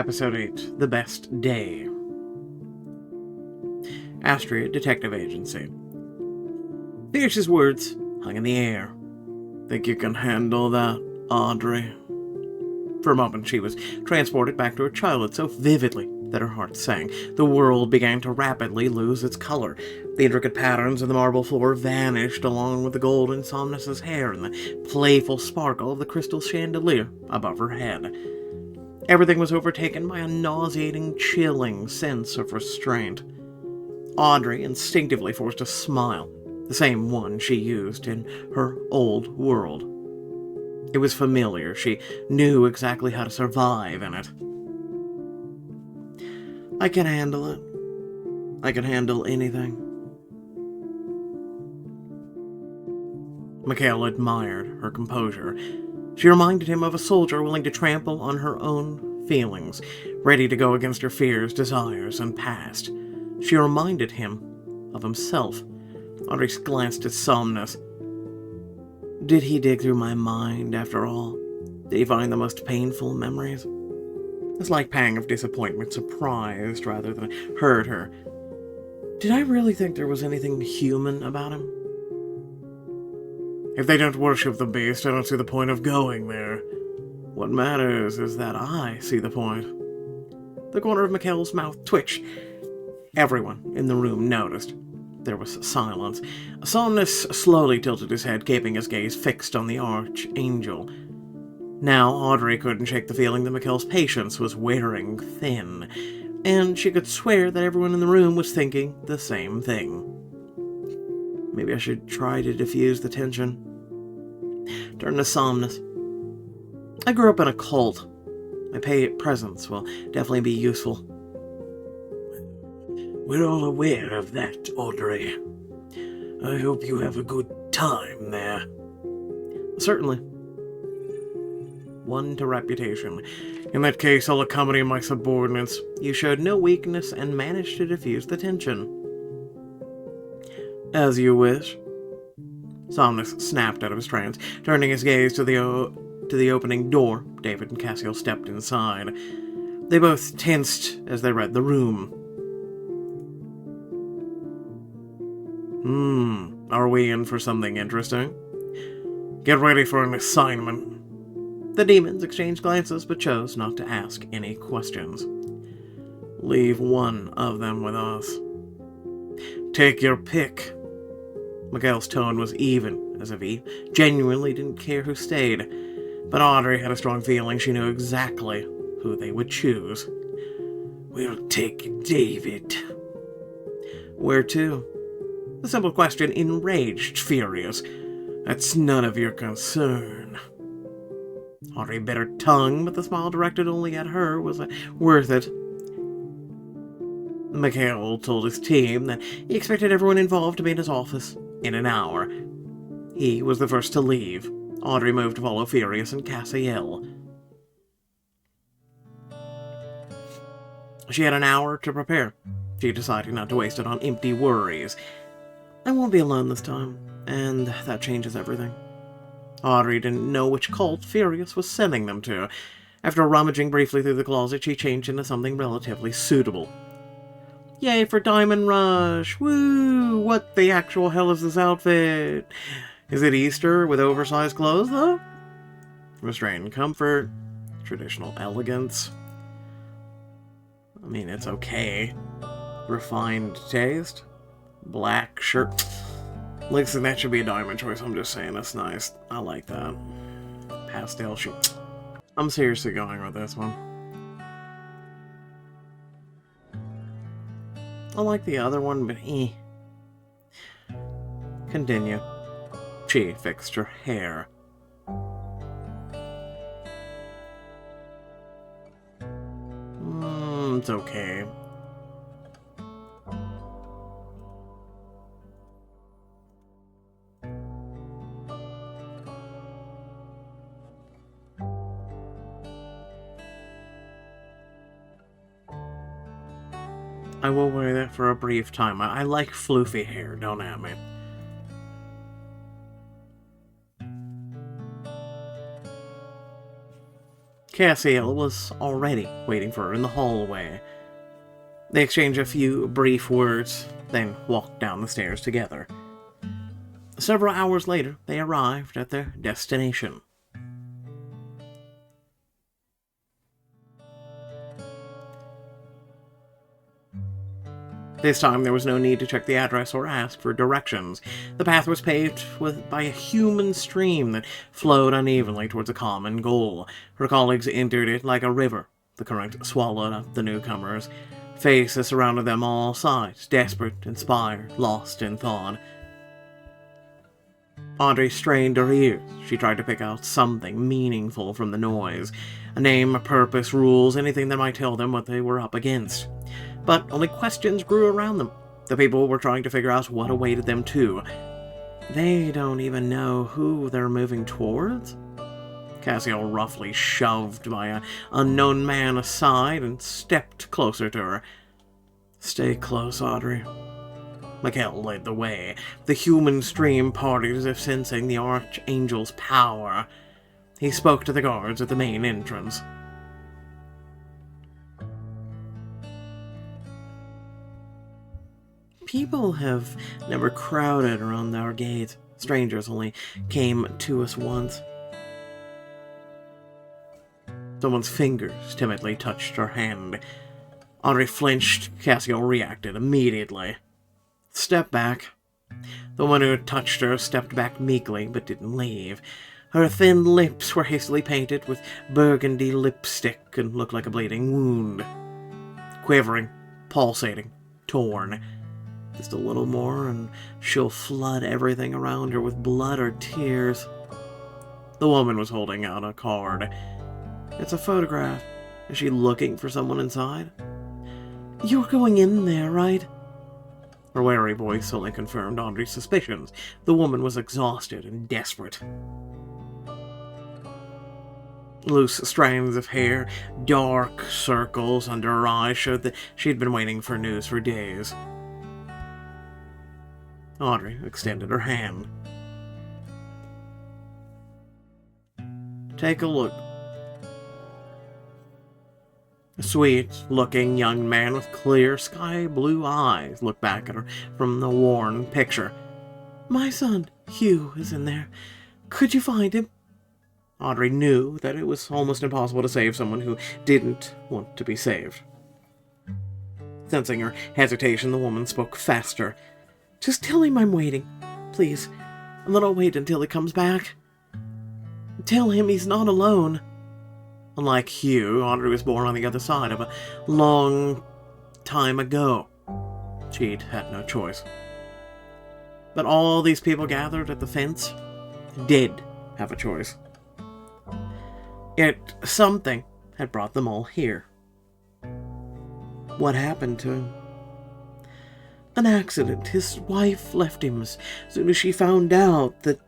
Episode 8, The Best Day. Astrea Detective Agency. Fierce's words hung in the air. Think you can handle that, Audrey? For a moment she was transported back to her childhood so vividly that her heart sank. The world began to rapidly lose its color. The intricate patterns of the marble floor vanished along with the gold in Somnus's hair and the playful sparkle of the crystal chandelier above her head. Everything was overtaken by a nauseating, chilling sense of restraint. Audrey instinctively forced a smile, the same one she used in her old world. It was familiar. She knew exactly how to survive in it. I can handle it. I can handle anything. Mikhail admired her composure. She reminded him of a soldier willing to trample on her own feelings, ready to go against her fears, desires, and past. She reminded him of himself. Audrey glanced at Somnus. Did he dig through my mind, after all? Did he find the most painful memories? A slight pang of disappointment surprised rather than hurt her. Did I really think there was anything human about him? If they don't worship the beast, I don't see the point of going there. What matters is that I see the point. The corner of Mikhail's mouth twitched. Everyone in the room noticed. There was silence. Somnus slowly tilted his head, keeping his gaze fixed on the archangel. Now Audrey couldn't shake the feeling that Mikhail's patience was wearing thin, and she could swear that everyone in the room was thinking the same thing. Maybe I should try to diffuse the tension. Turn to Somnus. I grew up in a cult. My presence will definitely be useful. We're all aware of that, Audrey. I hope you have a good time there. Certainly. 1 to reputation. In that case, I'll accompany my subordinates. You showed no weakness and managed to diffuse the tension. As you wish. Somnus snapped out of his trance, turning his gaze to the opening door. David and Cassio stepped inside. They both tensed as they read the room. Are we in for something interesting? Get ready for an assignment. The demons exchanged glances, but chose not to ask any questions. Leave one of them with us. Take your pick. Mikhail's tone was even, as if he genuinely didn't care who stayed. But Audrey had a strong feeling she knew exactly who they would choose. We'll take David. Where to? The simple question enraged Furious. That's none of your concern. Audrey bit her tongue, but the smile directed only at her was worth it. Mikhail told his team that he expected everyone involved to be in his office in an hour. He was the first to leave. Audrey moved to follow Furious and Cassiel. She had an hour to prepare. She decided not to waste it on empty worries. I won't be alone this time, and that changes everything. Audrey didn't know which cult Furious was sending them to. After rummaging briefly through the closet, she changed into something relatively suitable. Yay for Diamond Rush! Woo! What the actual hell is this outfit? Is it Easter with oversized clothes, though? Restrained comfort, traditional elegance. I mean, it's okay. Refined taste. Black shirt. Listen, that should be a diamond choice. I'm just saying, that's nice. I like that. Pastel shoe. I'm seriously going with this one. I like the other one, but Continue. She fixed her hair. It's okay. I will wear that for a brief time. I like floofy hair, don't at me. Cassiel was already waiting for her in the hallway. They exchanged a few brief words, then walked down the stairs together. Several hours later, they arrived at their destination. This time, there was no need to check the address or ask for directions. The path was paved by a human stream that flowed unevenly towards a common goal. Her colleagues entered it like a river. The current swallowed up the newcomers. Faces surrounded them all sides, desperate, inspired, lost in thought. Audrey strained her ears. She tried to pick out something meaningful from the noise. A name, a purpose, rules, anything that might tell them what they were up against. But only questions grew around them. The people were trying to figure out what awaited them too. They don't even know who they're moving towards? Cassiel roughly shoved by an unknown man aside and stepped closer to her. "Stay close, Audrey." Mikhail led the way. The human stream parted as if sensing the Archangel's power. He spoke to the guards at the main entrance. People have never crowded around our gate. Strangers only came to us once. Someone's fingers timidly touched her hand. Audrey flinched. Cassiel reacted immediately. "Step back." The one who had touched her stepped back meekly, but didn't leave. Her thin lips were hastily painted with burgundy lipstick and looked like a bleeding wound. Quivering, pulsating, torn. Just a little more, and she'll flood everything around her with blood or tears. The woman was holding out a card. "It's a photograph. Is she looking for someone inside?" "You're going in there, right?" Her wary voice only confirmed Audrey's suspicions. The woman was exhausted and desperate. Loose strands of hair, dark circles under her eyes showed that she had been waiting for news for days. Audrey extended her hand. "Take a look." A sweet-looking young man with clear sky-blue eyes looked back at her from the worn picture. "My son, Hugh, is in there. Could you find him?" Audrey knew that it was almost impossible to save someone who didn't want to be saved. Sensing her hesitation, the woman spoke faster. "Just tell him I'm waiting, please, and then I'll wait until he comes back. Tell him he's not alone." Unlike Hugh, Audrey was born on the other side of a long time ago. She'd had no choice. But all these people gathered at the fence did have a choice. Yet something had brought them all here. What happened to him? An accident. His wife left him as soon as she found out that...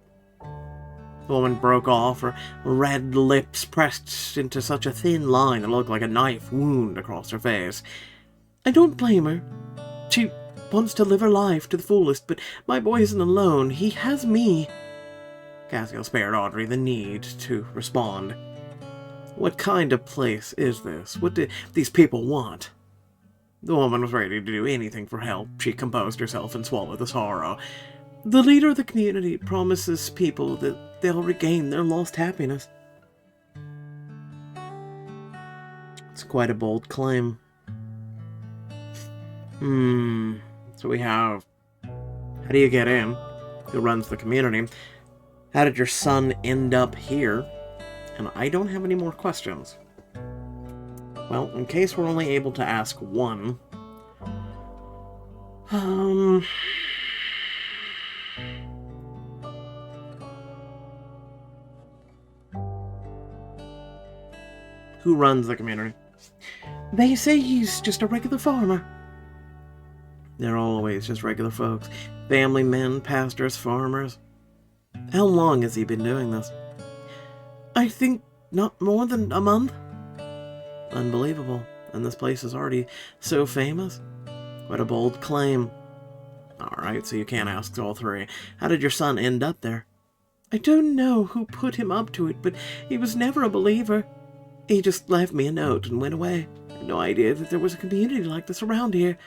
The woman broke off, her red lips pressed into such a thin line that looked like a knife wound across her face. "I don't blame her. She wants to live her life to the fullest, but my boy isn't alone. He has me." Cassiel spared Audrey the need to respond. "What kind of place is this? What do these people want?" The woman was ready to do anything for help. She composed herself and swallowed the sorrow. "The leader of the community promises people that they'll regain their lost happiness." It's quite a bold claim. So we have... How do you get in? Who runs the community? How did your son end up here? And I don't have any more questions. Well, in case we're only able to ask one... Who runs the community? They say he's just a regular farmer. They're always just regular folks. Family men, pastors, farmers. How long has he been doing this? I think not more than a month. Unbelievable. And this place is already so famous. What a bold claim. Alright, so you can't ask all three. How did your son end up there? I don't know who put him up to it, but he was never a believer. He just left me a note and went away. I had no idea that there was a community like this around here.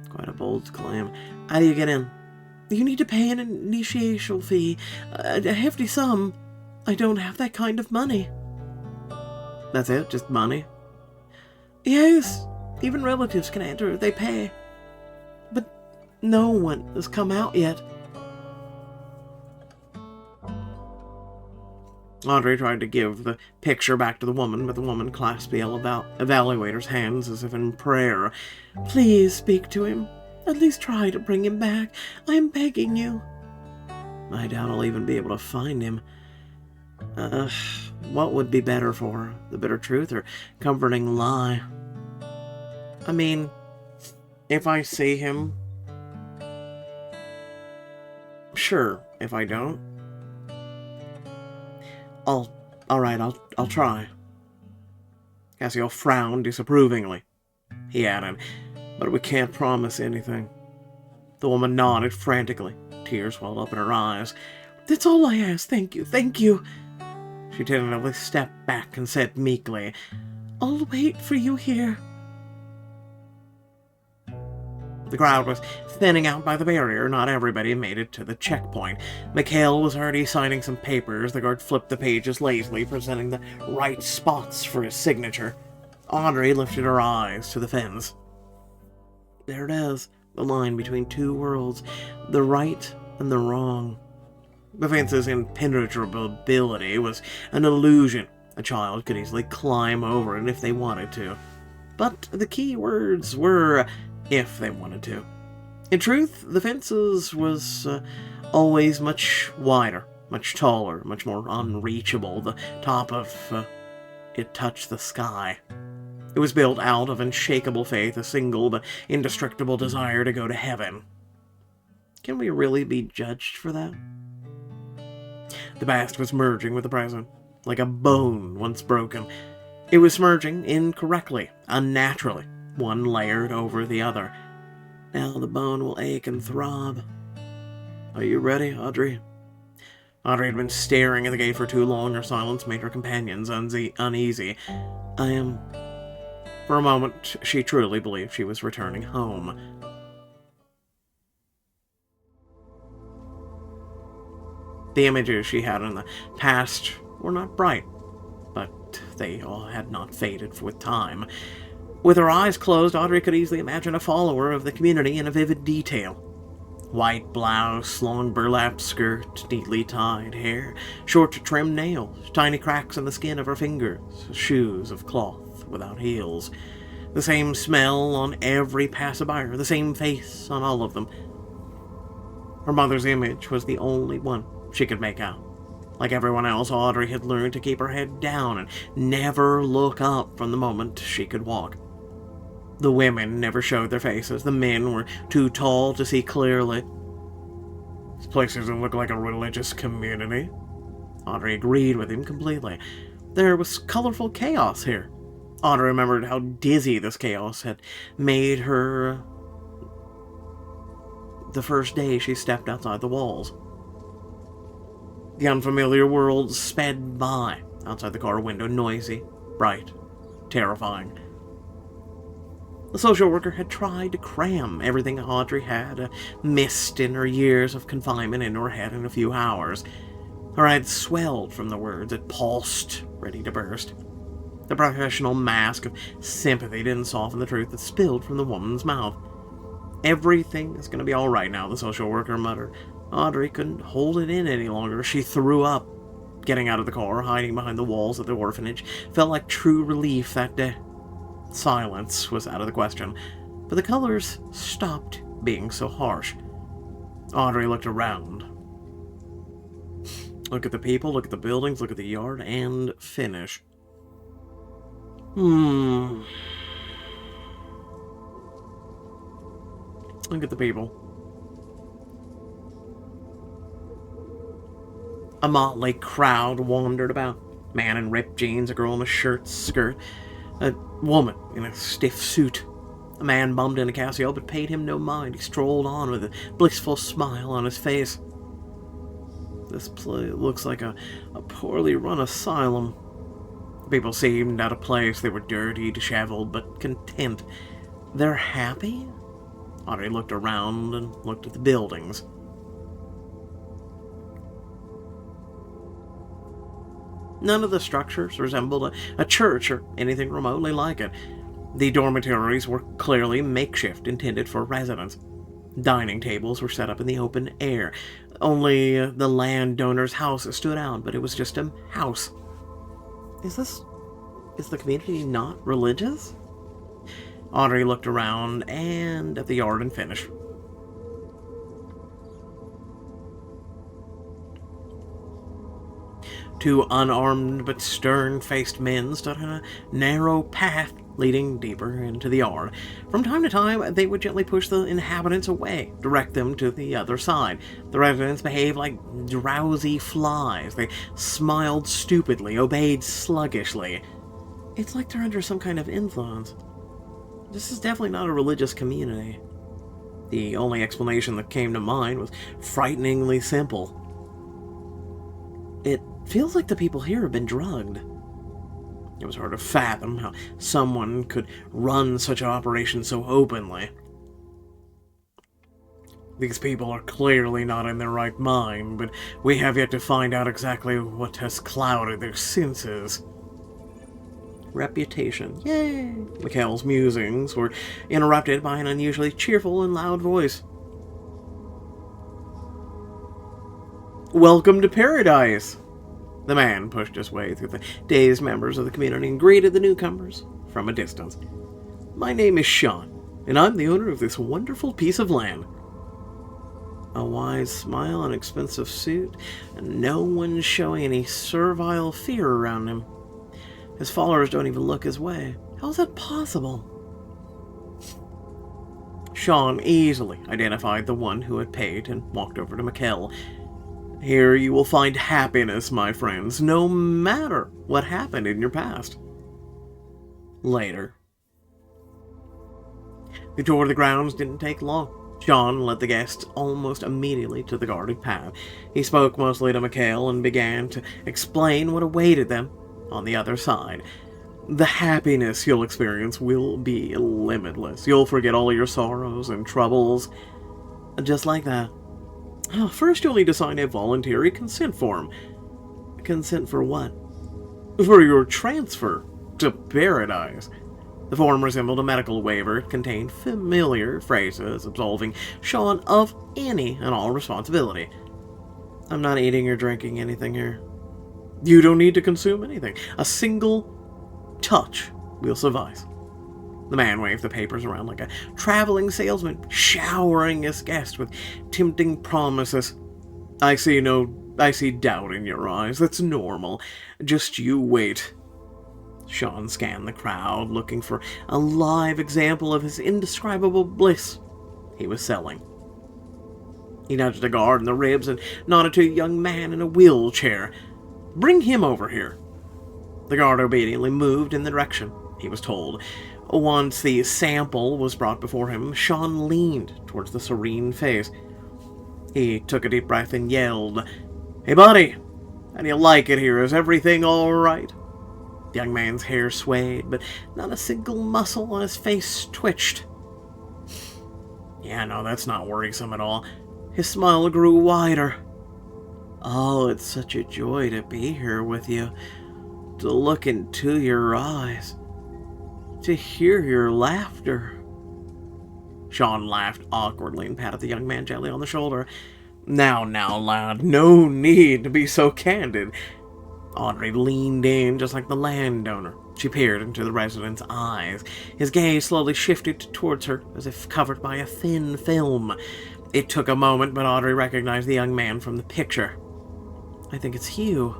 Quite a bold claim. How do you get in? You need to pay an initiation fee, a hefty sum. I don't have that kind of money. That's it? Just money? Yes. Even relatives can enter if they pay. But no one has come out yet. Audrey tried to give the picture back to the woman, but the woman clasped the evaluator's hands as if in prayer. Please speak to him. At least try to bring him back. I am begging you. I doubt I'll even be able to find him. What would be better for her? The bitter truth or comforting lie? I mean, if I see him... Sure, if I don't... Alright, I'll try. Cassio frowned disapprovingly. He added, but we can't promise anything. The woman nodded frantically. Tears welled up in her eyes. That's all I ask. Thank you, thank you. She tentatively stepped back and said meekly, I'll wait for you here. The crowd was thinning out by the barrier. Not everybody made it to the checkpoint. Mikhail was already signing some papers. The guard flipped the pages lazily, presenting the right spots for his signature. Audrey lifted her eyes to the fence. There it is, the line between two worlds, the right and the wrong. The fence's impenetrability was an illusion. A child could easily climb over it if they wanted to. But the key words were, if they wanted to. In truth, the fences was always much wider, much taller, much more unreachable. The top of it touched the sky. It was built out of unshakable faith, a single but indestructible desire to go to heaven. Can we really be judged for that? The past was merging with the present, like a bone once broken. It was merging incorrectly, unnaturally, one layered over the other. Now the bone will ache and throb. Are you ready, Audrey? Audrey had been staring at the gate for too long. Her silence made her companions uneasy. I am... For a moment, she truly believed she was returning home. The images she had in the past were not bright, but they all had not faded with time. With her eyes closed, Audrey could easily imagine a follower of the community in a vivid detail. White blouse, long burlap skirt, neatly tied hair, short trimmed nails, tiny cracks in the skin of her fingers, shoes of cloth without heels. The same smell on every passerby, the same face on all of them. Her mother's image was the only one she could make out. Like everyone else, Audrey had learned to keep her head down and never look up from the moment she could walk. The women never showed their faces. The men were too tall to see clearly. This place doesn't look like a religious community. Audrey agreed with him completely. There was colorful chaos here. Audrey remembered how dizzy this chaos had made her the first day she stepped outside the walls. The unfamiliar world sped by outside the car window, noisy, bright, terrifying. The social worker had tried to cram everything Audrey had missed in her years of confinement into her head in a few hours. Her head swelled from the words. It pulsed, ready to burst. The professional mask of sympathy didn't soften the truth that spilled from the woman's mouth. Everything is going to be all right now, the social worker muttered. Audrey couldn't hold it in any longer. She threw up. Getting out of the car, hiding behind the walls of the orphanage, felt like true relief that day. Silence was out of the question, but the colors stopped being so harsh. Audrey looked around. Look at the people, look at the buildings, look at the yard, and finish. Look at the people. A motley crowd wandered about. Man in ripped jeans, a girl in a skirt, a woman in a stiff suit. A man bummed into Cassio, but paid him no mind. He strolled on with a blissful smile on his face. This place looks like a poorly run asylum. The people seemed out of place. They were dirty, disheveled, but content. They're happy? Audrey looked around and looked at the buildings. None of the structures resembled a church or anything remotely like it. The dormitories were clearly makeshift, intended for residents. Dining tables were set up in the open air. Only the landowner's house stood out, but it was just a house. Is the community not religious? Audrey looked around and at the yard and finished. Two unarmed but stern-faced men stood on a narrow path leading deeper into the yard. From time to time, they would gently push the inhabitants away, direct them to the other side. The residents behaved like drowsy flies. They smiled stupidly, obeyed sluggishly. It's like they're under some kind of influence. This is definitely not a religious community. The only explanation that came to mind was frighteningly simple. It feels like the people here have been drugged. It was hard to fathom how someone could run such an operation so openly. These people are clearly not in their right mind, but we have yet to find out exactly what has clouded their senses. Reputation. Yay! Mikhail's musings were interrupted by an unusually cheerful and loud voice. Welcome to paradise! The man pushed his way through the dazed members of the community and greeted the newcomers from a distance. My name is Sean, and I'm the owner of this wonderful piece of land. A wise smile, an expensive suit, and no one showing any servile fear around him. His followers don't even look his way. How is that possible? Sean easily identified the one who had paid and walked over to Mikhail. Here you will find happiness, my friends, no matter what happened in your past. Later. The tour of the grounds didn't take long. Sean led the guests almost immediately to the guarded path. He spoke mostly to Mikhail and began to explain what awaited them on the other side. The happiness you'll experience will be limitless. You'll forget all your sorrows and troubles. Just like that. First, you'll need to sign a voluntary consent form. Consent for what? For your transfer to paradise. The form resembled a medical waiver. It contained familiar phrases absolving Sean of any and all responsibility. I'm not eating or drinking anything here. You don't need to consume anything. A single touch will suffice. The man waved the papers around like a traveling salesman, showering his guest with tempting promises. I see doubt in your eyes. That's normal. Just you wait. Sean scanned the crowd, looking for a live example of his indescribable bliss he was selling. He nudged a guard in the ribs and nodded to a young man in a wheelchair. Bring him over here. The guard obediently moved in the direction he was told. Once the sample was brought before him, Sean leaned towards the serene face. He took a deep breath and yelled, Hey buddy, how do you like it here? Is everything alright? The young man's hair swayed, but not a single muscle on his face twitched. Yeah, no, that's not worrisome at all. His smile grew wider. Oh, it's such a joy to be here with you, to look into your eyes, to hear your laughter. Sean laughed awkwardly and patted the young man gently on the shoulder. Now, lad, no need to be so candid. Audrey leaned in just like the landowner. She peered into the resident's eyes. His gaze slowly shifted towards her, as if covered by a thin film. It took a moment, but Audrey recognized the young man from the picture. I think it's Hugh.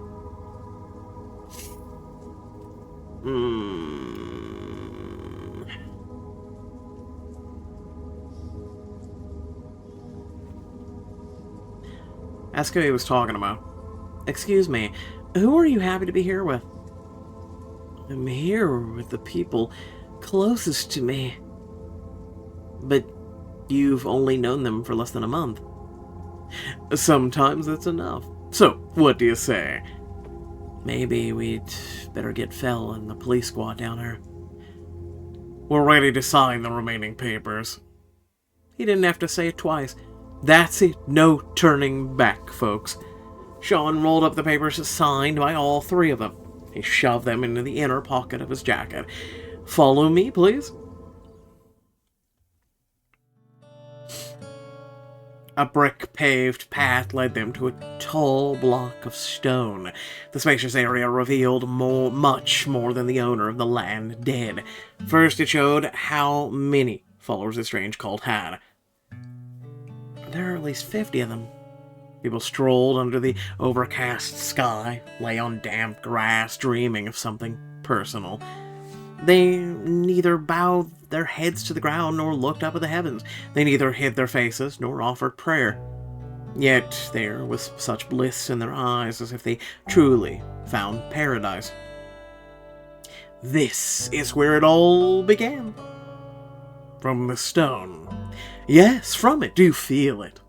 Ask who he was talking about. Excuse me, who are you happy to be here with? I'm here with the people closest to me. But you've only known them for less than a month. Sometimes that's enough. So, what do you say? Maybe we'd better get Phil and the police squad down here. We're ready to sign the remaining papers. He didn't have to say it twice. That's it. No turning back, folks. Sean rolled up the papers signed by all three of them. He shoved them into the inner pocket of his jacket. Follow me, please. A brick-paved path led them to a tall block of stone. The spacious area revealed much more than the owner of the land did. First, it showed how many followers the strange cult had. There are at least 50 of them. People strolled under the overcast sky, lay on damp grass, dreaming of something personal. They neither bowed their heads to the ground nor looked up at the heavens. They neither hid their faces nor offered prayer. Yet there was such bliss in their eyes as if they truly found paradise. This is where it all began. From the stone. Yes, from it. Do you feel it?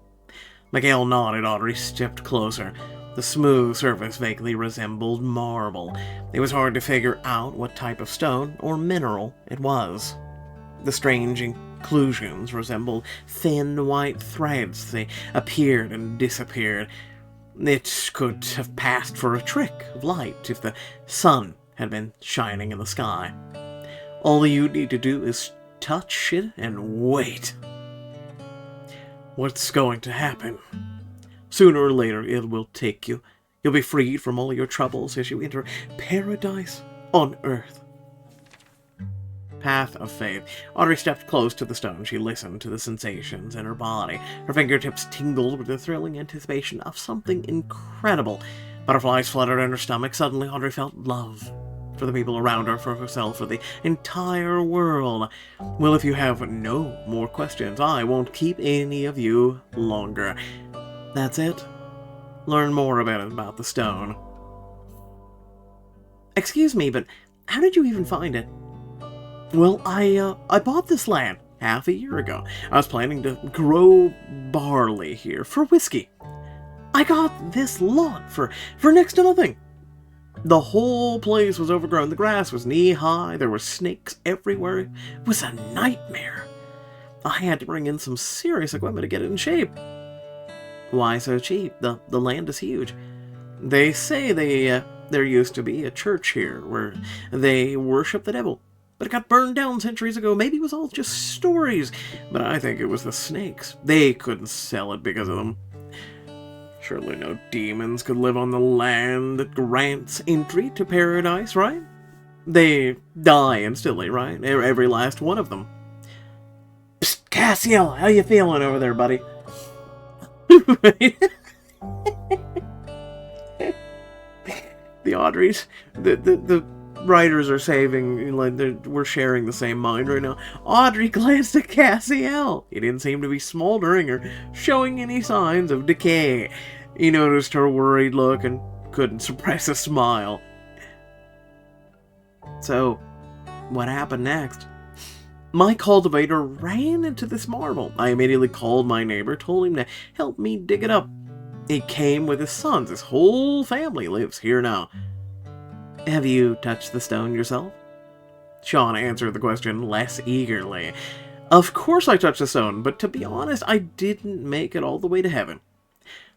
Miguel nodded. Audrey stepped closer. The smooth surface vaguely resembled marble. It was hard to figure out what type of stone or mineral it was. The strange inclusions resembled thin white threads. They appeared and disappeared. It could have passed for a trick of light if the sun had been shining in the sky. All you need to do is touch it and wait. What's going to happen? Sooner or later, it will take you. You'll be freed from all your troubles as you enter paradise on earth. Path of faith. Audrey stepped close to the stone. She listened to the sensations in her body. Her fingertips tingled with the thrilling anticipation of something incredible. Butterflies fluttered in her stomach. Suddenly, Audrey felt love. For the people around her, for herself, for the entire world. Well, if you have no more questions, I won't keep any of you longer. That's it. Learn more about the stone. Excuse me, but how did you even find it? Well, I bought this land half a year ago. I was planning to grow barley here for whiskey. I got this lot for next to nothing. The whole place was overgrown. The grass was knee-high. There were snakes everywhere. It was a nightmare. I had to bring in some serious equipment to get it in shape. Why so cheap? The land is huge. They say there used to be a church here where they worship the devil. But it got burned down centuries ago. Maybe it was all just stories. But I think it was the snakes. They couldn't sell it because of them. Surely no demons could live on the land that grants entry to paradise, right? They die instantly, right? Every last one of them. Psst, Cassiel, how you feeling over there, buddy? The Audreys, the writers are saving, like, we're sharing the same mind right now. Audrey glanced at Cassiel. He didn't seem to be smoldering or showing any signs of decay. He noticed her worried look and couldn't suppress a smile. So, what happened next? My cultivator ran into this marble. I immediately called my neighbor, told him to help me dig it up. He came with his sons. His whole family lives here now. Have you touched the stone yourself? Sean answered the question less eagerly. Of course I touched the stone, but to be honest, I didn't make it all the way to heaven.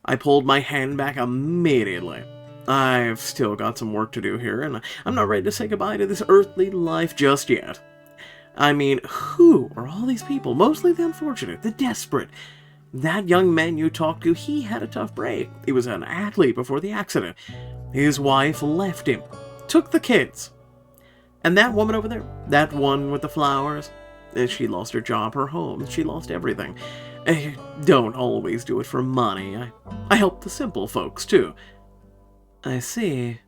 I pulled my hand back immediately. I've still got some work to do here, and I'm not ready to say goodbye to this earthly life just yet. I mean, who are all these people? Mostly the unfortunate, the desperate. That young man you talked to, he had a tough break. He was an athlete before the accident. His wife left him, took the kids. And that woman over there, that one with the flowers, she lost her job, her home, she lost everything. I don't always do it for money. I help the simple folks, too. I see.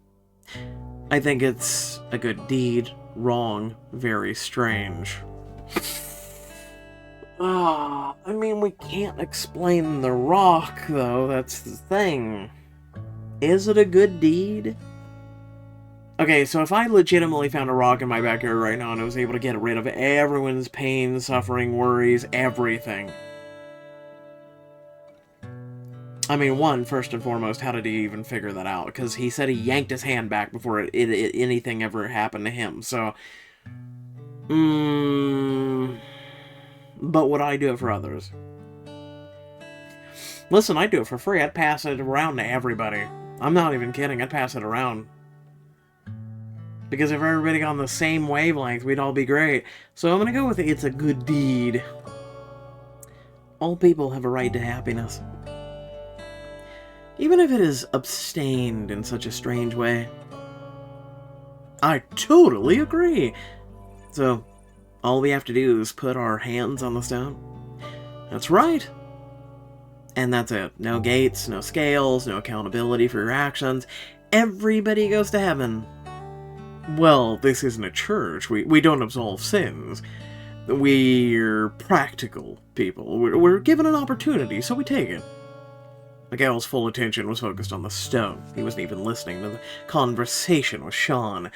I think it's a good deed. Wrong. Very strange. I mean, we can't explain the rock, though. That's the thing. Is it a good deed? Okay, so if I legitimately found a rock in my backyard right now and I was able to get rid of everyone's pain, suffering, worries, everything, I mean, one, first and foremost, how did he even figure that out? Because he said he yanked his hand back before anything ever happened to him, so... But would I do it for others? Listen, I'd do it for free. I'd pass it around to everybody. I'm not even kidding. I'd pass it around. Because if everybody got on the same wavelength, we'd all be great. So I'm going to go with it's a good deed. All people have a right to happiness. Even if it is abstained in such a strange way. I totally agree. So, all we have to do is put our hands on the stone. That's right. And that's it. No gates, no scales, no accountability for your actions. Everybody goes to heaven. Well, this isn't a church. We don't absolve sins. We're practical people. We're given an opportunity, so we take it. Miguel's full attention was focused on the stone. He wasn't even listening to the conversation with Sean.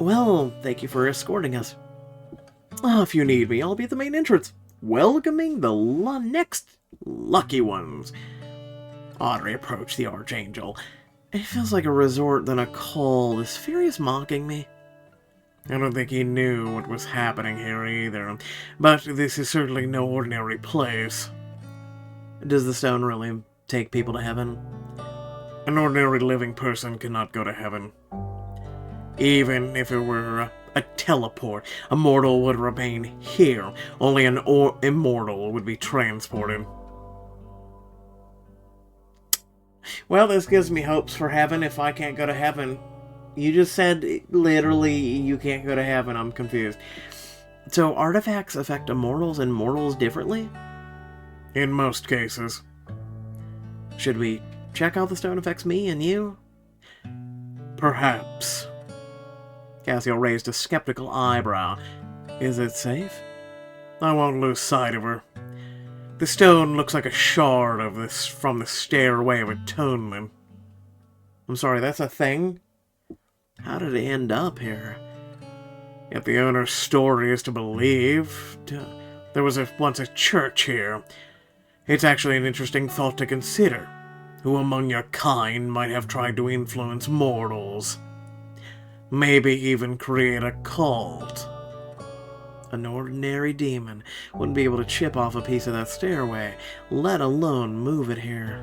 Well, thank you for escorting us. If you need me, I'll be at the main entrance, welcoming the next lucky ones. Audrey approached the Archangel. It feels like a resort than a call. Is Furious mocking me? I don't think he knew what was happening here either, but this is certainly no ordinary place. Does the stone really take people to heaven? An ordinary living person cannot go to heaven. Even if it were a teleport, a mortal would remain here. Only an immortal would be transported. Well, this gives me hopes for heaven if I can't go to heaven. You just said, literally, you can't go to heaven. I'm confused. So, artifacts affect immortals and mortals differently? In most cases. Should we check how the stone affects me and you? Perhaps. Cassio raised a skeptical eyebrow. Is it safe? I won't lose sight of her. The stone looks like a shard of this from the Stairway of Atonement. I'm sorry, that's a thing? How did it end up here? If the owner's story is to believe, there was once a church here. It's actually an interesting thought to consider. Who among your kind might have tried to influence mortals? Maybe even create a cult. An ordinary demon wouldn't be able to chip off a piece of that stairway, let alone move it here.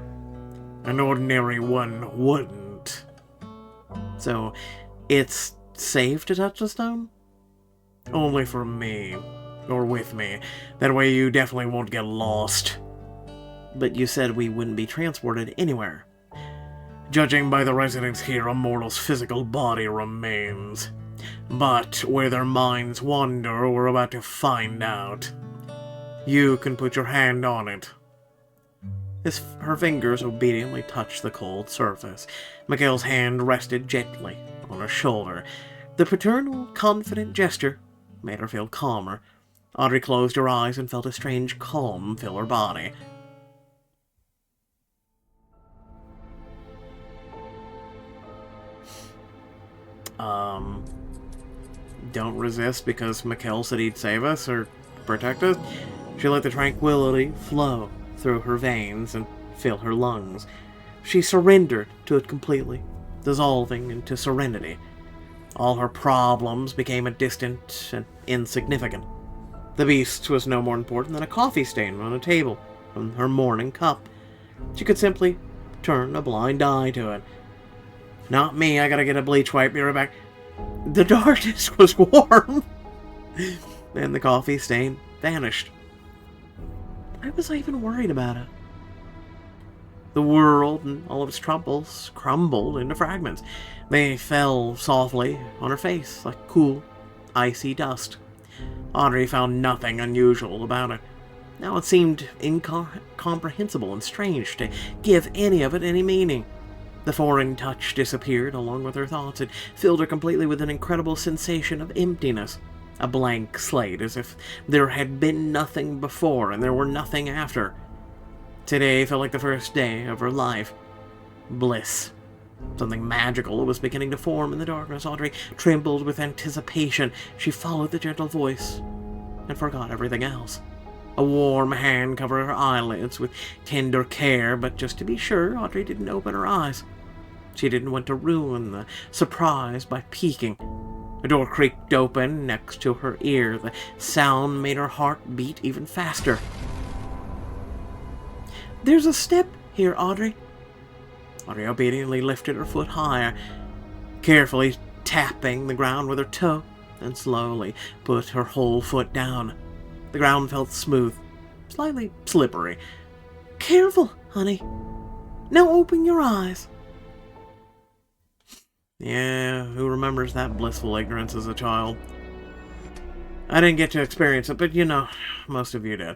An ordinary one wouldn't. So, it's safe to touch the stone? Only for me. Or with me. That way you definitely won't get lost. But you said we wouldn't be transported anywhere. Judging by the residents here, a mortal's physical body remains. But where their minds wander, we're about to find out. You can put your hand on it. Her fingers obediently touched the cold surface. Miguel's hand rested gently on her shoulder. The paternal, confident gesture made her feel calmer. Audrey closed her eyes and felt a strange calm fill her body. Don't resist because Mikhail said he'd save us or protect us. She let the tranquility flow through her veins and fill her lungs. She surrendered to it completely, dissolving into serenity. All her problems became distant and insignificant. The beast was no more important than a coffee stain on a table from her morning cup. She could simply turn a blind eye to it. Not me, I gotta get a bleach wipe, be right back. The darkness was warm. Then the coffee stain vanished. Why was I even worried about it? The world and all of its troubles crumbled into fragments. They fell softly on her face like cool, icy dust. Audrey found nothing unusual about it. Now it seemed incomprehensible and strange to give any of it any meaning. The foreign touch disappeared along with her thoughts. It filled her completely with an incredible sensation of emptiness. A blank slate, as if there had been nothing before and there were nothing after. Today felt like the first day of her life. Bliss. Something magical was beginning to form in the darkness. Audrey trembled with anticipation. She followed the gentle voice and forgot everything else. A warm hand covered her eyelids with tender care, but just to be sure, Audrey didn't open her eyes. She didn't want to ruin the surprise by peeking. A door creaked open next to her ear. The sound made her heart beat even faster. "There's a step here, Audrey." Audrey obediently lifted her foot higher, carefully tapping the ground with her toe, and slowly put her whole foot down. The ground felt smooth, slightly slippery. "Careful, honey. Now open your eyes." Yeah, who remembers that blissful ignorance as a child? I didn't get to experience it, but most of you did.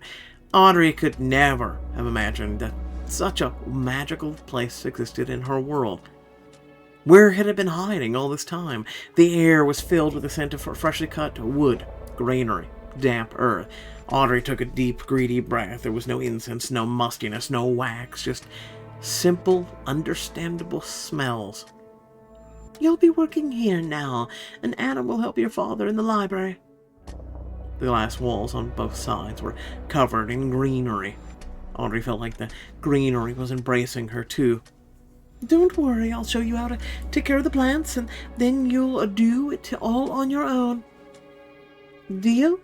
Audrey could never have imagined that such a magical place existed in her world. Where had it been hiding all this time? The air was filled with the scent of freshly cut wood, greenery, damp earth. Audrey took a deep, greedy breath. There was no incense, no mustiness, no wax, just simple, understandable smells. "You'll be working here now, and Adam will help your father in the library." The glass walls on both sides were covered in greenery. Audrey felt like the greenery was embracing her, too. "Don't worry, I'll show you how to take care of the plants, and then you'll do it all on your own. Deal?"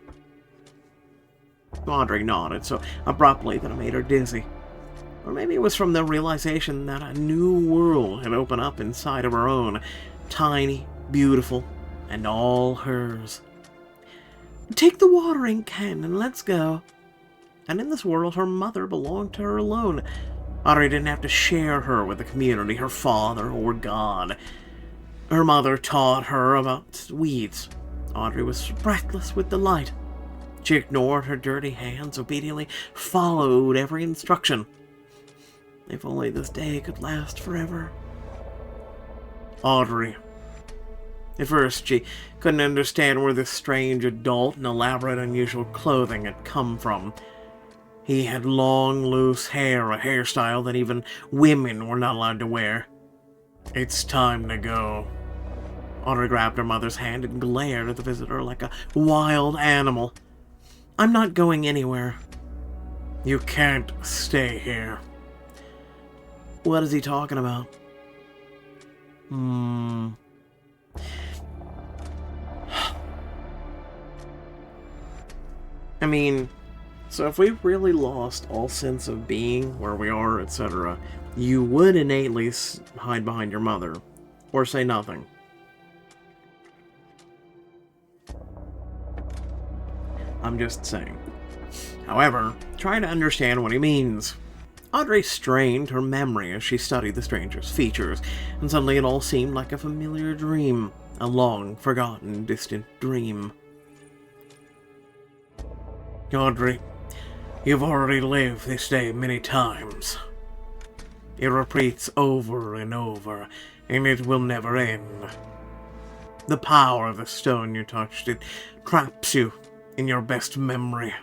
Audrey nodded so abruptly that it made her dizzy. Or maybe it was from the realization that a new world had opened up inside of her own, tiny, beautiful, and all hers. "Take the watering can and let's go." And in this world, her mother belonged to her alone. Audrey didn't have to share her with the community, her father, or God. Her mother taught her about weeds. Audrey was breathless with delight. She ignored her dirty hands, obediently followed every instruction. If only this day could last forever. Audrey. At first, she couldn't understand where this strange adult in elaborate, unusual clothing had come from. He had long, loose hair, a hairstyle that even women were not allowed to wear. "It's time to go." Audrey grabbed her mother's hand and glared at the visitor like a wild animal. "I'm not going anywhere." "You can't stay here." What is he talking about? I mean, so if we really lost all sense of being, where we are, etc., you would innately hide behind your mother, or say nothing. I'm just saying. However, try to understand what he means. Audrey strained her memory as she studied the stranger's features, and suddenly it all seemed like a familiar dream, a long-forgotten, distant dream. "Audrey, you've already lived this day many times. It repeats over and over, and it will never end. The power of the stone you touched, it traps you in your best memory."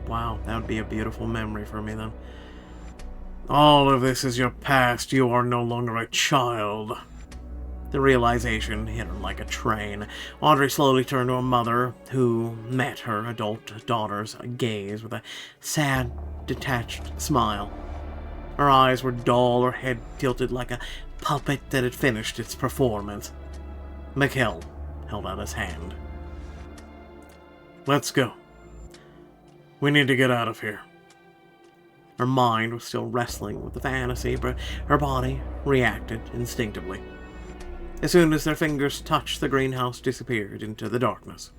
Wow, that would be a beautiful memory for me then. "All of this is your past. You are no longer a child." The realization hit her like a train. Audrey slowly turned to her mother, who met her adult daughter's gaze with a sad, detached smile. Her eyes were dull, her head tilted like a puppet that had finished its performance. Mikhail held out his hand. "Let's go. We need to get out of here." Her mind was still wrestling with the fantasy, but her body reacted instinctively. As soon as their fingers touched, the greenhouse disappeared into the darkness.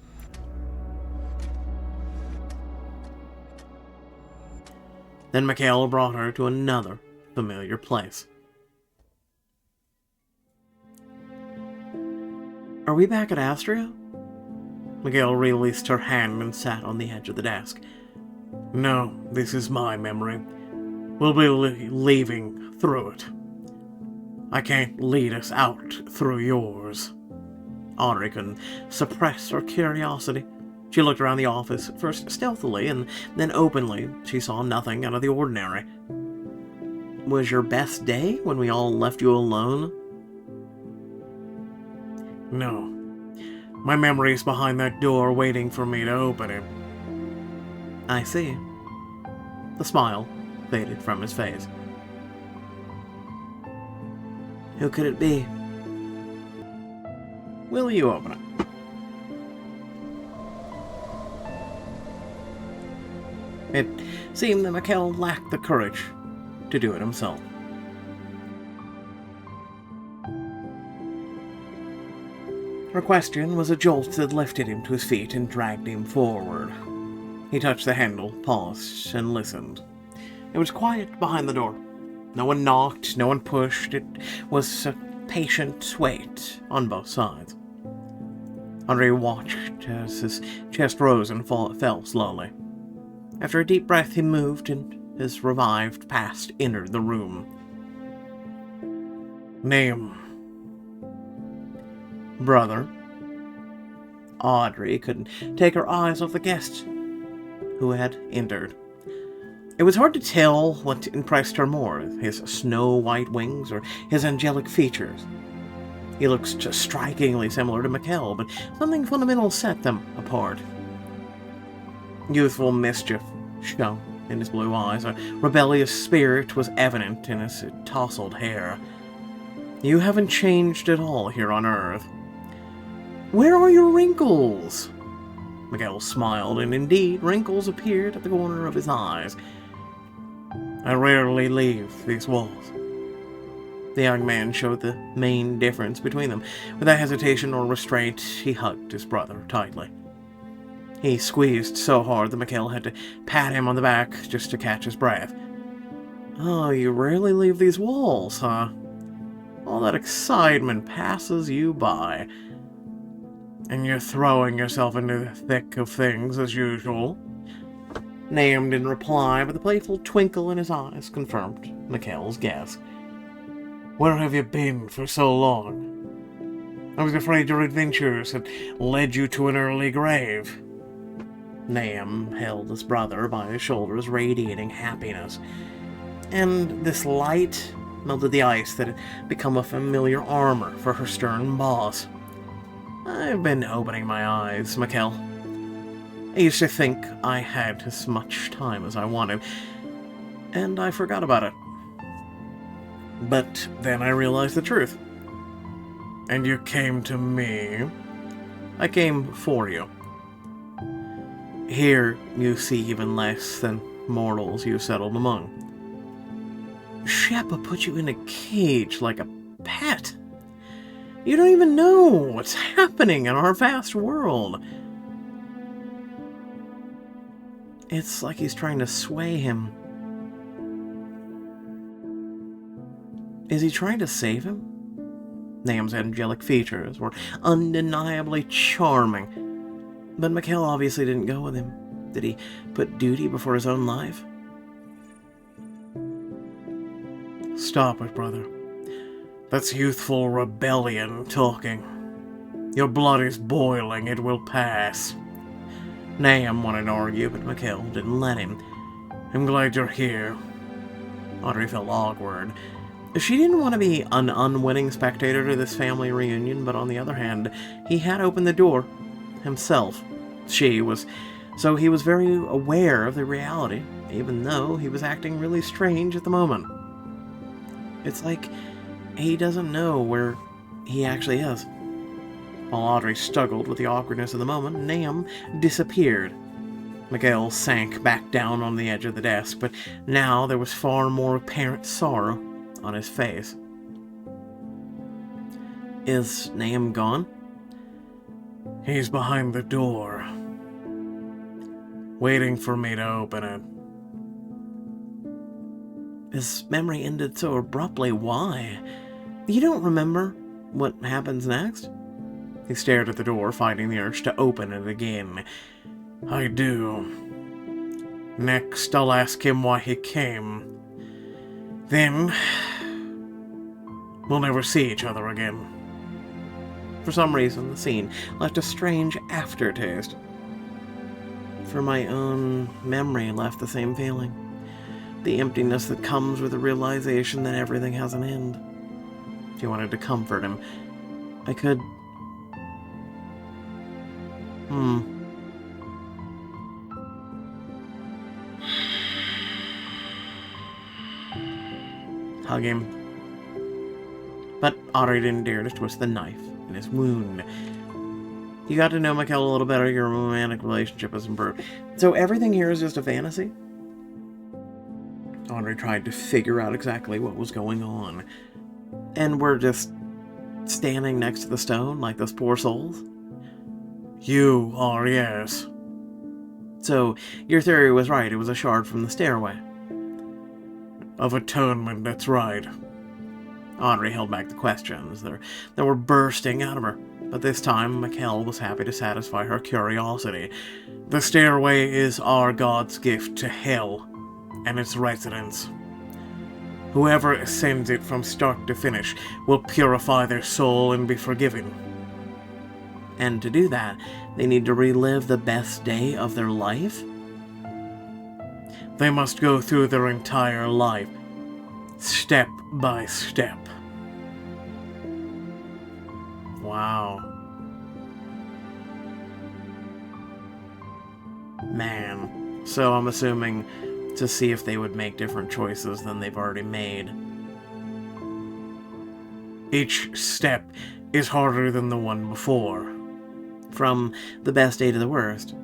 Then Mikhail brought her to another familiar place. "Are we back at Astrea?" Mikhail released her hand and sat on the edge of the desk. "No, this is my memory. We'll be leaving through it. I can't lead us out through yours." Audrey couldn't suppress her curiosity. She looked around the office, first stealthily and then openly. She saw nothing out of the ordinary. "Was your best day when we all left you alone?" "No. My memory's behind that door waiting for me to open it. I see. The smile faded from his face. Who could it be? Will you open it? It seemed that Mikkel lacked the courage to do it himself. Her question was a jolt that lifted him to his feet and dragged him forward. He touched the handle, paused, and listened. It was quiet behind the door. No one knocked, no one pushed. It was a patient wait on both sides. Andre watched as his chest rose and fell slowly. After a deep breath, he moved, and his revived past entered the room. Name. Brother. Audrey couldn't take her eyes off the guest who had entered. It was hard to tell what impressed her more, his snow-white wings or his angelic features. He looked strikingly similar to Mikkel, but something fundamental set them apart. Youthful mischief shone in his blue eyes. A rebellious spirit was evident in his tousled hair. You haven't changed at all here on Earth. Where are your wrinkles? Mikkel smiled, and indeed wrinkles appeared at the corner of his eyes. I rarely leave these walls. The young man showed the main difference between them. Without hesitation or restraint, he hugged his brother tightly. He squeezed so hard that Mikkel had to pat him on the back just to catch his breath. Oh, you rarely leave these walls, huh? All that excitement passes you by. And you're throwing yourself into the thick of things as usual. Nahum didn't reply, but the playful twinkle in his eyes confirmed Mikkel's guess. Where have you been for so long? I was afraid your adventures had led you to an early grave. Nahum held his brother by his shoulders, radiating happiness. And this light melted the ice that had become a familiar armor for her stern boss. I've been opening my eyes, Mikkel. I used to think I had as much time as I wanted, and I forgot about it. But then I realized the truth. And you came to me. I came for you. Here you see even less than mortals you settled among. Sheppa put you in a cage like a pet. You don't even know what's happening in our vast world. It's like he's trying to sway him. Is he trying to save him? Nahum's angelic features were undeniably charming, but Mikkel obviously didn't go with him. Did he put duty before his own life? Stop it, brother. That's youthful rebellion talking. Your blood is boiling, it will pass. Nahum wanted to argue, but Mikkel didn't let him. I'm glad you're here. Audrey felt awkward. She didn't want to be an unwitting spectator to this family reunion, but on the other hand, he had opened the door himself. He was very aware of the reality, even though he was acting really strange at the moment. It's like he doesn't know where he actually is. While Audrey struggled with the awkwardness of the moment, Nahum disappeared. Mikkel sank back down on the edge of the desk, but now there was far more apparent sorrow on his face. Is Nahum gone? He's behind the door, waiting for me to open it. His memory ended so abruptly. Why? You don't remember what happens next? He stared at the door, fighting the urge to open it again. I do. Next, I'll ask him why he came. Then, we'll never see each other again. For some reason, the scene left a strange aftertaste. For my own memory left the same feeling. The emptiness that comes with the realization that everything has an end. She wanted to comfort him. I could... Hug him. But Audrey didn't dare to twist the knife in his wound. You got to know Mikkel a little better, your romantic relationship has improved. So everything here is just a fantasy? Audrey tried to figure out exactly what was going on. And we're just standing next to the stone like those poor souls? You are, yes. So, your theory was right, it was a shard from the stairway. Of atonement, that's right. Audrey held back the questions that were bursting out of her, but this time Mikkel was happy to satisfy her curiosity. The stairway is our God's gift to hell and its residents. Whoever ascends it from start to finish will purify their soul and be forgiven. And to do that, they need to relive the best day of their life? They must go through their entire life, step by step. Wow. Man. So I'm assuming to see if they would make different choices than they've already made. Each step is harder than the one before. From the best day to the worst.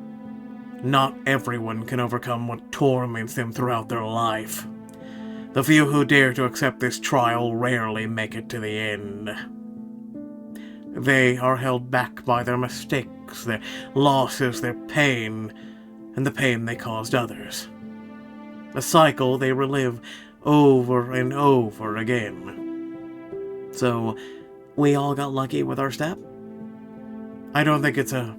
Not everyone can overcome what torments them throughout their life. The few who dare to accept this trial rarely make it to the end. They are held back by their mistakes, their losses, their pain, and the pain they caused others. A cycle they relive over and over again. So, we all got lucky with our step? I don't think it's a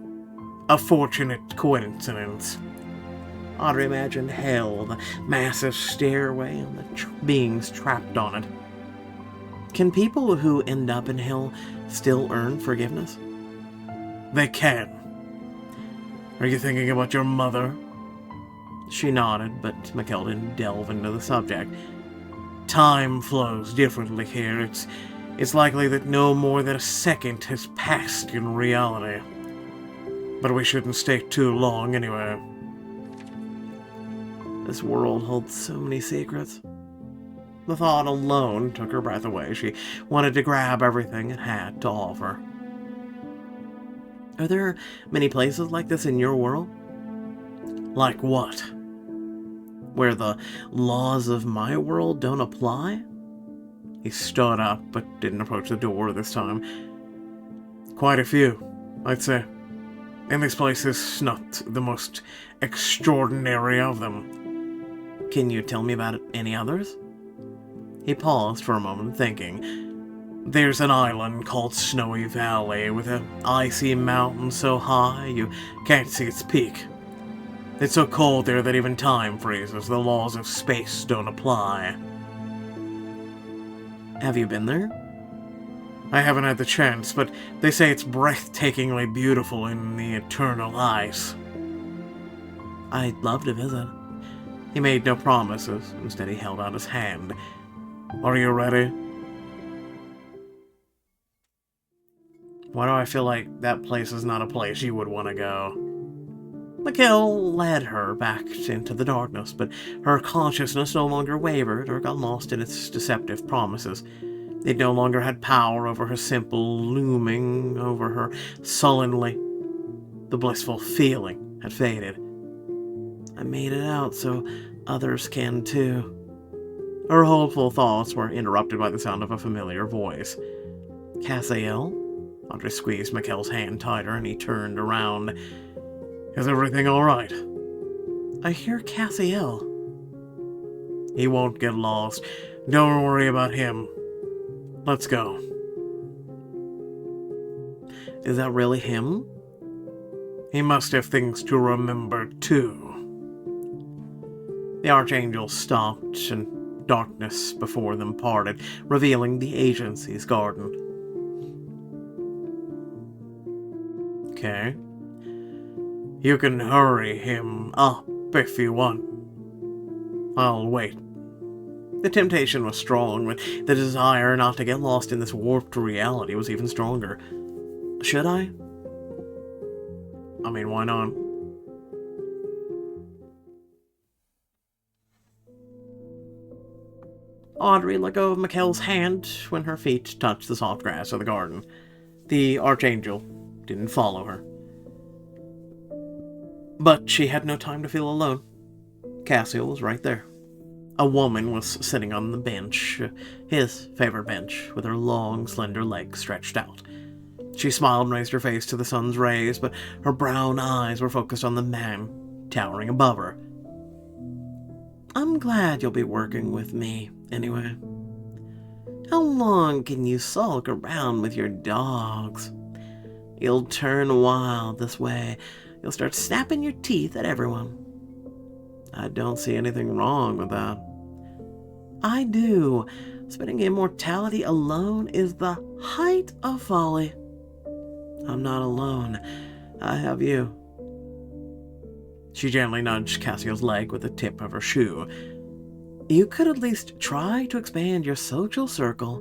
fortunate coincidence. Audrey imagined hell, the massive stairway, and the beings trapped on it. Can people who end up in hell still earn forgiveness? They can. Are you thinking about your mother? She nodded, but Mikkel didn't delve into the subject. Time flows differently here. It's likely that no more than a second has passed in reality. But we shouldn't stay too long anyway. This world holds so many secrets. The thought alone took her breath away. She wanted to grab everything it had to offer. Are there many places like this in your world? Like what? Where the laws of my world don't apply? He stood up, but didn't approach the door this time. Quite a few, I'd say. And this place is not the most extraordinary of them. Can you tell me about any others? He paused for a moment, thinking. There's an island called Snowy Valley, with an icy mountain so high you can't see its peak. It's so cold there that even time freezes. The laws of space don't apply. Have you been there? I haven't had the chance, but they say it's breathtakingly beautiful in the eternal ice. I'd love to visit. He made no promises. Instead, he held out his hand. Are you ready? Why do I feel like that place is not a place you would want to go? Mikkel led her back into the darkness, but her consciousness no longer wavered or got lost in its deceptive promises. It no longer had power over her simple looming over her sullenly. The blissful feeling had faded. I made it out so others can too. Her hopeful thoughts were interrupted by the sound of a familiar voice. Cassiel? Andre squeezed Mikkel's hand tighter and he turned around. Is everything alright? I hear Cassiel. He won't get lost. Don't worry about him. Let's go. Is that really him? He must have things to remember, too. The Archangel stopped, and darkness before them parted, revealing the agency's garden. Okay. You can hurry him up if you want. I'll wait. The temptation was strong, but the desire not to get lost in this warped reality was even stronger. Should I? I mean, why not? Audrey let go of Mikkel's hand when her feet touched the soft grass of the garden. The Archangel didn't follow her. But she had no time to feel alone. Cassiel was right there. A woman was sitting on the bench, his favorite bench, with her long, slender legs stretched out. She smiled and raised her face to the sun's rays, but her brown eyes were focused on the man towering above her. I'm glad you'll be working with me, anyway. How long can you sulk around with your dogs? You'll turn wild this way. You'll start snapping your teeth at everyone. I don't see anything wrong with that. I do. Spending immortality alone is the height of folly. I'm not alone. I have you. She gently nudged Cassiel's leg with the tip of her shoe. You could at least try to expand your social circle.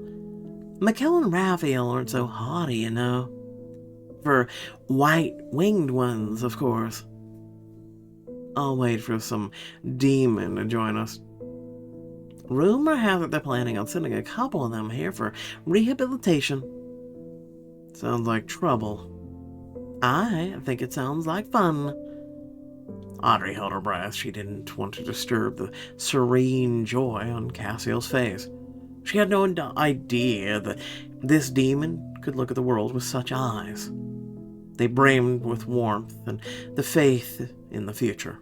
Mikkel and Raphael aren't so haughty, you know. For white-winged ones, of course. I'll wait for some demon to join us. Rumor has it they're planning on sending a couple of them here for rehabilitation. Sounds like trouble. I think it sounds like fun. Audrey held her breath. She didn't want to disturb the serene joy on Cassiel's face. She had no idea that this demon could look at the world with such eyes. They brimmed with warmth and the faith in the future,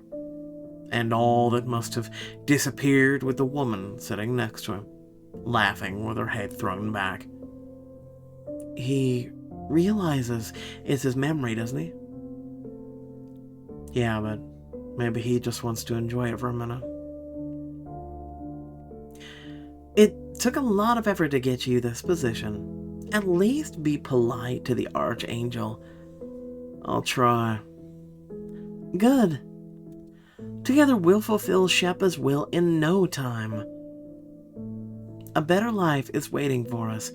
and all that must have disappeared with the woman sitting next to him, laughing with her head thrown back. He realizes it's his memory, doesn't he? Yeah, but maybe he just wants to enjoy it for a minute. It took a lot of effort to get you this position. At least be polite to the Archangel. I'll try. Good. Together we'll fulfill Sheppa's will in no time. A better life is waiting for us.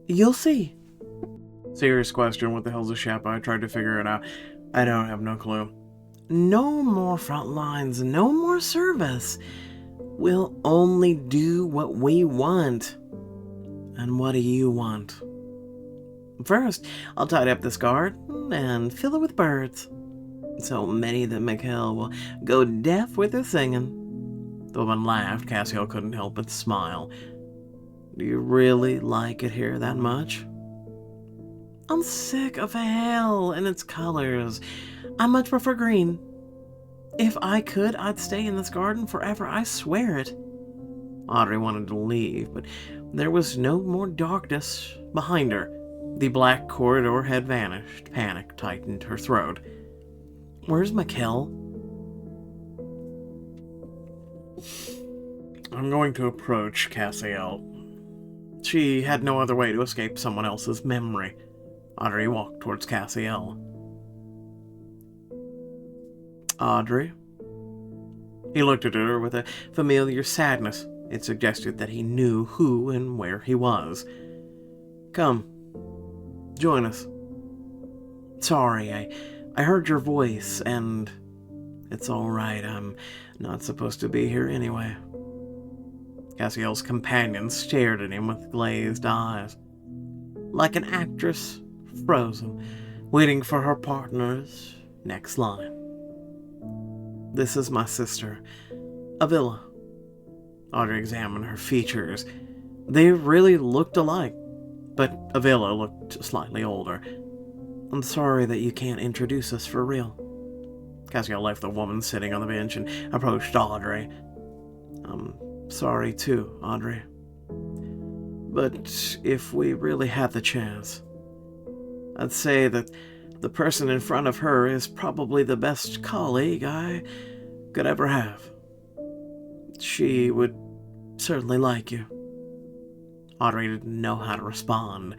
You'll see. Serious question, what the hell's a Sheppa? I tried to figure it out. I don't have no clue. No more front lines, no more service. We'll only do what we want. And what do you want? First, I'll tidy up this garden and fill it with birds. So many that Mikkel will go deaf with their singing. The woman laughed. Cassiel couldn't help but smile. Do you really like it here that much? I'm sick of hell and its colors. I much prefer green. If I could, I'd stay in this garden forever, I swear it. Audrey wanted to leave, but there was no more darkness behind her. The black corridor had vanished. Panic tightened her throat. Where's Mikkel? I'm going to approach Cassiel. She had no other way to escape someone else's memory. Audrey walked towards Cassiel. Audrey? He looked at her with a familiar sadness. It suggested that he knew who and where he was. Come. Join us. Sorry, I heard your voice, and it's all right. I'm not supposed to be here anyway. Cassiel's companion stared at him with glazed eyes, like an actress frozen, waiting for her partner's next line. This is my sister, Avila. Audrey examined her features. They really looked alike, but Avila looked slightly older. I'm sorry that you can't introduce us for real. Cassiel left the woman sitting on the bench and approached Audrey. I'm sorry too, Audrey. But if we really had the chance, I'd say that the person in front of her is probably the best colleague I could ever have. She would certainly like you. Audrey didn't know how to respond.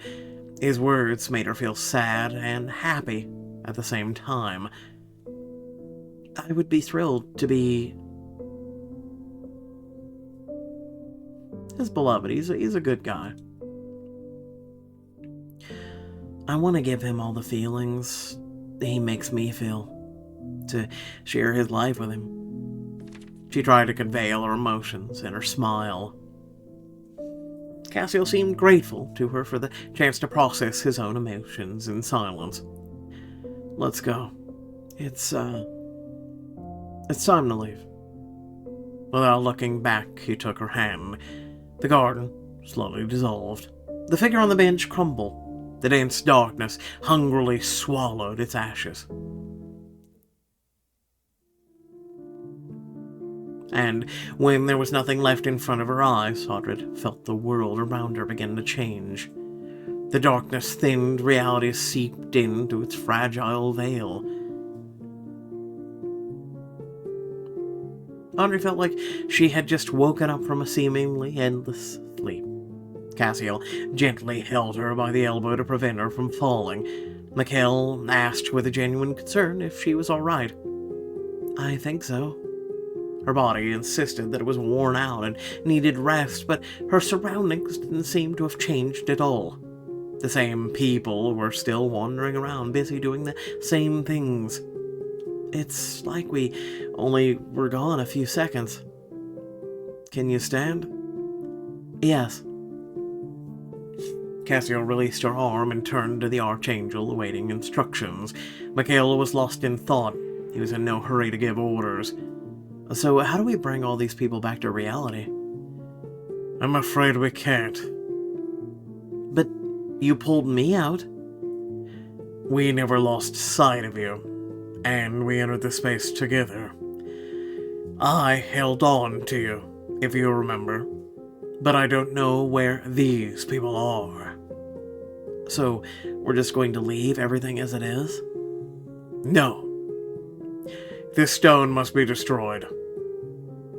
His words made her feel sad and happy at the same time. I would be thrilled to be his beloved. He's a good guy. I want to give him all the feelings he makes me feel, to share his life with him. She tried to convey all her emotions in her smile. Cassio seemed grateful to her for the chance to process his own emotions in silence. Let's go. It's time to leave. Without looking back, he took her hand. The garden slowly dissolved. The figure on the bench crumbled. The dense darkness hungrily swallowed its ashes. And when there was nothing left in front of her eyes, Audred felt the world around her begin to change. The darkness thinned, reality seeped into its fragile veil. Audrey felt like she had just woken up from a seemingly endless sleep. Cassio gently held her by the elbow to prevent her from falling. Mikhail asked with a genuine concern if she was all right. I think so. Her body insisted that it was worn out and needed rest, but her surroundings didn't seem to have changed at all. The same people were still wandering around, busy doing the same things. It's like we only were gone a few seconds. Can you stand? Yes. Cassio released her arm and turned to the Archangel, awaiting instructions. Mikhail was lost in thought. He was in no hurry to give orders. So how do we bring all these people back to reality? I'm afraid we can't. But you pulled me out. We never lost sight of you, and we entered the space together. I held on to you, if you remember, but I don't know where these people are. So we're just going to leave everything as it is? No. This stone must be destroyed.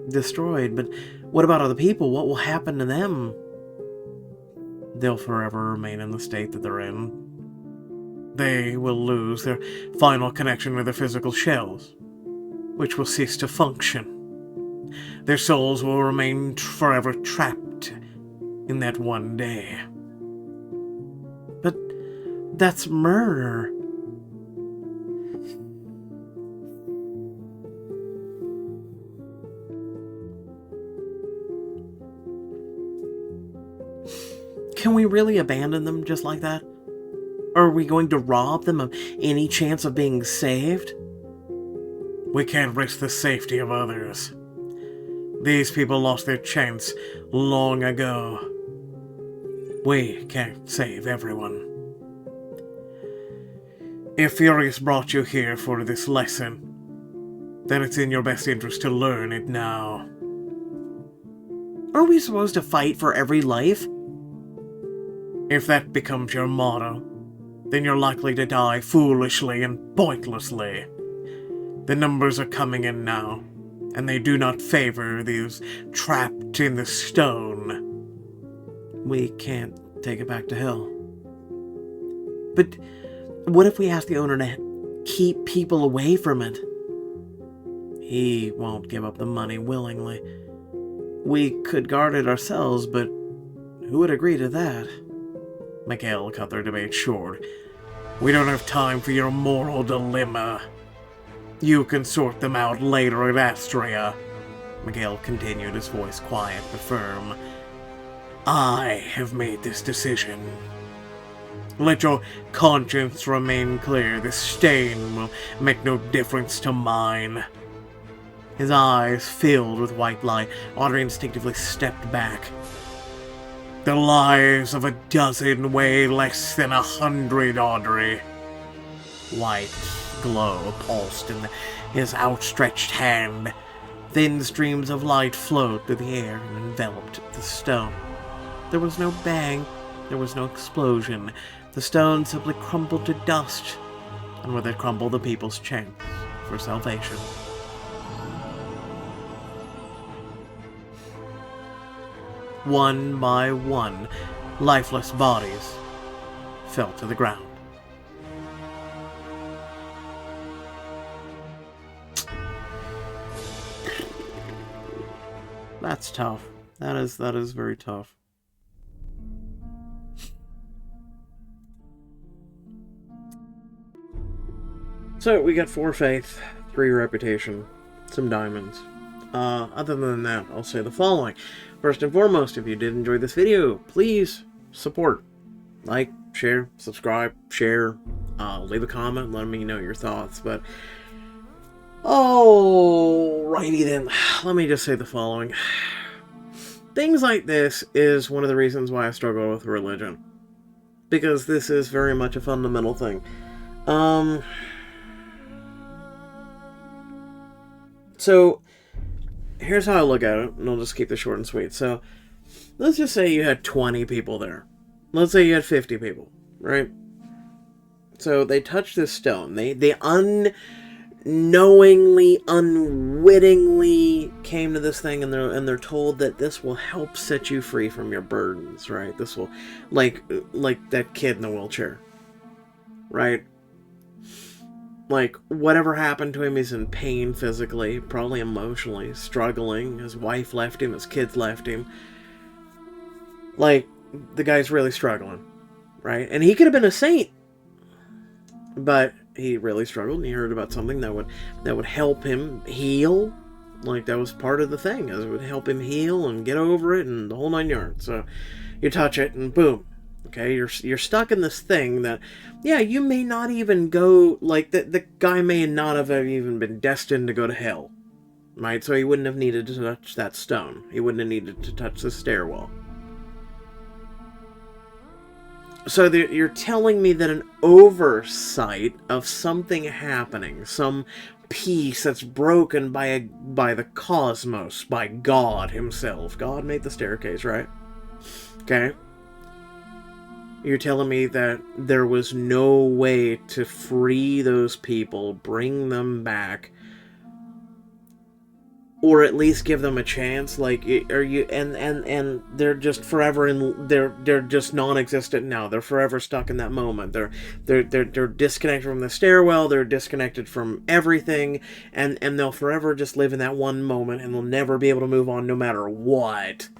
Destroyed? But what about other people? What will happen to them? They'll forever remain in the state that they're in. They will lose their final connection with their physical shells, which will cease to function. Their souls will remain forever trapped in that one day. But that's murder. Can we really abandon them just like that? Are we going to rob them of any chance of being saved? We can't risk the safety of others. These people lost their chance long ago. We can't save everyone. If Furious brought you here for this lesson, then it's in your best interest to learn it now. Are we supposed to fight for every life? If that becomes your motto, then you're likely to die foolishly and pointlessly. The numbers are coming in now, and they do not favor these trapped in the stone. We can't take it back to hell. But what if we ask the owner to keep people away from it? He won't give up the money willingly. We could guard it ourselves, but who would agree to that? Mikhail cut their debate short. We don't have time for your moral dilemma. You can sort them out later at Astrea. Mikhail continued, his voice quiet but firm. I have made this decision. Let your conscience remain clear. This stain will make no difference to mine. His eyes filled with white light. Audrey instinctively stepped back. The lives of a dozen weigh less than 100, Audrey. White glow pulsed in his outstretched hand. Thin streams of light flowed through the air and enveloped the stone. There was no bang. There was no explosion. The stone simply crumbled to dust, and with it crumbled the people's chance for salvation. One by one, lifeless bodies fell to the ground. That's tough. That is very tough. So we got 4 faith, 3 reputation, some diamonds. Other than that, I'll say the following. First and foremost, if you did enjoy this video, please support. Like, share, subscribe, share, leave a comment, let me know your thoughts. But, alrighty then, let me just say the following. Things like this is one of the reasons why I struggle with religion. Because this is very much a fundamental thing. So, here's how I look at it, and I'll just keep this short and sweet. So, let's just say you had 20 people there. Let's say you had 50 people, right? So, they touch this stone. They unknowingly, unwittingly came to this thing, and they're told that this will help set you free from your burdens, right? This will, like that kid in the wheelchair, right? Like, whatever happened to him, he's in pain physically, probably emotionally, struggling. His wife left him, his kids left him. Like, the guy's really struggling, right? And he could have been a saint, but he really struggled, and he heard about something that would help him heal. Like, that was part of the thing, as it would help him heal and get over it and the whole 9 yards. So, you touch it, and boom. Okay, you're stuck in this thing that, yeah, you may not even go, like, the guy may not have even been destined to go to hell, right? So he wouldn't have needed to touch that stone. He wouldn't have needed to touch the stairwell. So you're telling me that an oversight of something happening, some peace that's broken by the cosmos, by God himself. God made the staircase, right? Okay. You're telling me that there was no way to free those people, bring them back, or at least give them a chance? Like, are you and they're just forever they're just non-existent now. They're forever stuck in that moment. They're disconnected from the stairwell. They're disconnected from everything, and they'll forever just live in that one moment, and they'll never be able to move on no matter what.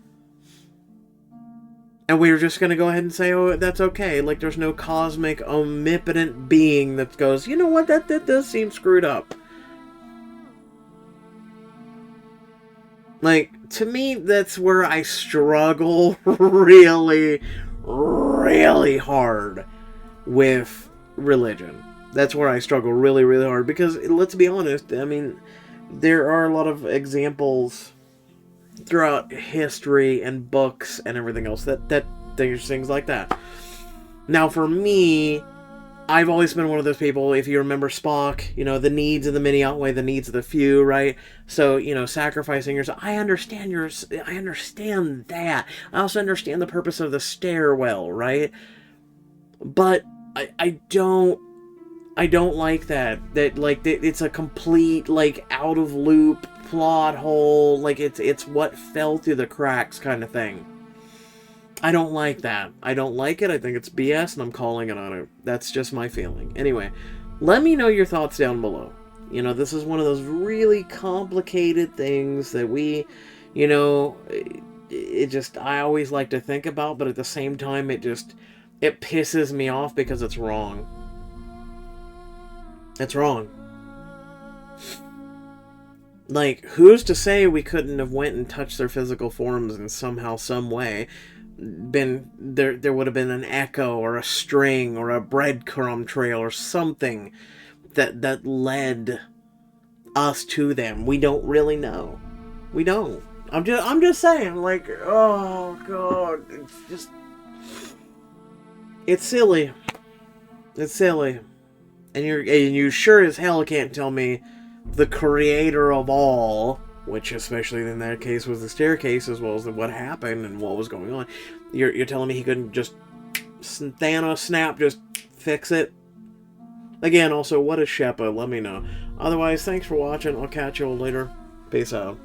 And we're just going to go ahead and say, oh, that's okay. Like, there's no cosmic, omnipotent being that goes, you know what, that does seem screwed up. Like, to me, that's where I struggle really, really hard with religion. That's where I struggle really, really hard. Because, let's be honest, I mean, there are a lot of examples throughout history and books and everything else that there's things like that. Now, for me, I've always been one of those people, if you remember Spock, you know, the needs of the many outweigh the needs of the few, right? So, you know, sacrificing yourself. I understand that. I also understand the purpose of the stairwell, right? But I don't like that. It's a complete, like, out of loop plot hole. Like, it's what fell through the cracks kind of thing. I don't like that. I don't like it. I think it's BS, and I'm calling it on it. That's just my feeling. Anyway, let me know your thoughts down below. You know, this is one of those really complicated things that we, you know, I always like to think about, but at the same time, it pisses me off because it's wrong. It's wrong. Like, who's to say we couldn't have went and touched their physical forms in somehow, some way? There would have been an echo or a string or a breadcrumb trail or something that led us to them. We don't really know. We don't. I'm just saying, like, oh god, it's silly. It's silly. And you sure as hell can't tell me the creator of all, which especially in that case was the staircase, as well as what happened and what was going on. You're telling me he couldn't just Thanos snap, just fix it? Again, also, what is Sheppa? Let me know. Otherwise, thanks for watching. I'll catch you all later. Peace out.